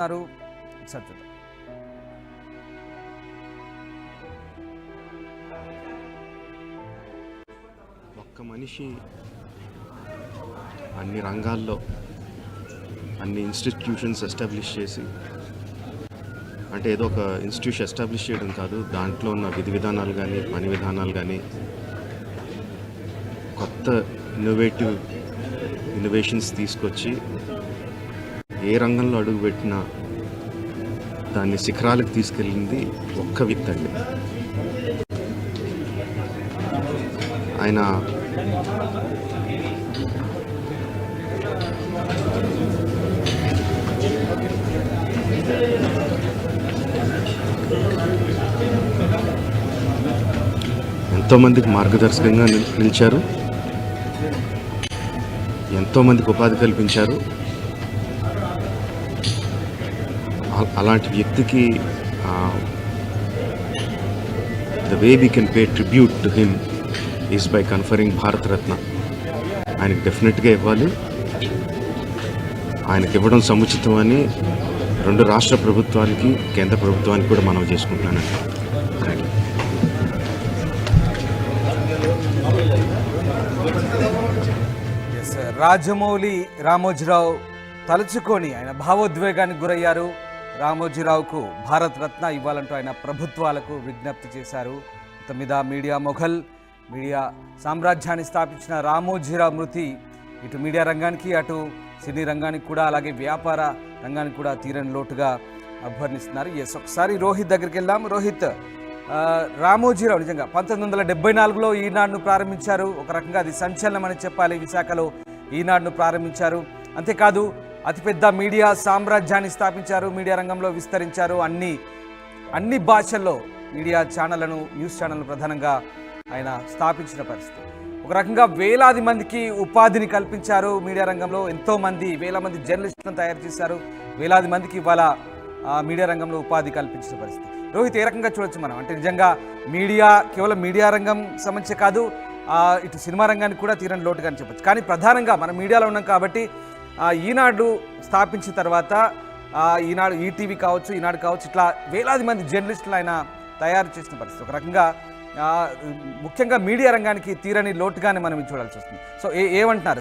చూద్దాం. ఒక్క మనిషి అన్ని రంగాల్లో అన్ని ఇన్స్టిట్యూషన్స్ ఎస్టాబ్లిష్ చేసి, అంటే ఏదో ఒక ఇన్స్టిట్యూషన్ ఎస్టాబ్లిష్ చేయడం కాదు, దాంట్లో ఉన్న విధి విధానాలు కానీ పని విధానాలు కానీ కొత్త ఇన్నోవేషన్స్ తీసుకొచ్చి ఏ రంగంలో అడుగుపెట్టినా దాన్ని శిఖరాలకు తీసుకెళ్ళింది ఒక్క వ్యక్తి అండి. ఆయన ఎంతోమందికి మార్గదర్శకంగా నిలిచారు, ఎంతోమందికి ఉపాధి కల్పించారు. అలాంటి వ్యక్తికి the way we can pay tribute to him is by conferring Bharat Ratna. ఆయనకి డెఫినెట్గా ఇవ్వాలి. ఆయనకి ఇవ్వడం సముచితం అని రెండు రాష్ట్ర ప్రభుత్వానికి కేంద్ర ప్రభుత్వానికి కూడా మనవి చేసుకుంటున్నానండి. రాజమౌళి రామోజీరావు తలుచుకొని ఆయన భావోద్వేగానికి గురయ్యారు. రామోజీరావుకు భారత రత్న ఇవ్వాలంటూ ఆయన ప్రభుత్వాలకు విజ్ఞప్తి చేశారు. మొత్తం మీద మీడియా మొఘల్, మీడియా సామ్రాజ్యాన్ని స్థాపించిన రామోజీరావు మృతి ఇటు మీడియా రంగానికి, అటు సినీ రంగానికి కూడా, అలాగే వ్యాపార రంగానికి కూడా తీరని లోటుగా అభ్యర్థిస్తున్నారు. ఒకసారి రోహిత్ దగ్గరికి వెళ్దాం. రోహిత్, రామోజీరావు నిజంగా 1974లో ఈనాడును ప్రారంభించారు. ఒక రకంగా అది సంచలనం అని చెప్పాలి. విశాఖలో ఈనాడును ప్రారంభించారు. అంతేకాదు అతిపెద్ద మీడియా సామ్రాజ్యాన్ని స్థాపించారు. మీడియా రంగంలో విస్తరించారు. అన్ని భాషల్లో మీడియా ఛానళ్లను, న్యూస్ ఛానళ్లను ప్రధానంగా ఆయన స్థాపించిన పరిస్థితి. ఒక రకంగా వేలాది మందికి ఉపాధిని కల్పించారు. మీడియా రంగంలో వేల మంది జర్నలిస్టులను తయారు చేశారు. వేలాది మందికి ఇవాళ మీడియా రంగంలో ఉపాధి కల్పించిన పరిస్థితి. రోహిత్, ఏ రకంగా చూడొచ్చు మనం? అంటే నిజంగా కేవలం మీడియా రంగం సంబంధించి కాదు, ఇటు సినిమా రంగానికి కూడా తీరని లోటుగా అని చెప్పచ్చు. కానీ ప్రధానంగా మనం మీడియాలో ఉన్నాం కాబట్టి ఈనాడు స్థాపించిన తర్వాత ఈనాడు, ఈటీవీ కావచ్చు, ఈనాడు కావచ్చు, ఇట్లా వేలాది మంది జర్నలిస్టులు ఆయన తయారు చేసిన పరిస్థితి. ఒక రకంగా ముఖ్యంగా మీడియా రంగానికి తీరని లోటుగానే మనం చూడాల్సి వస్తుంది. సో ఏమంటున్నారు?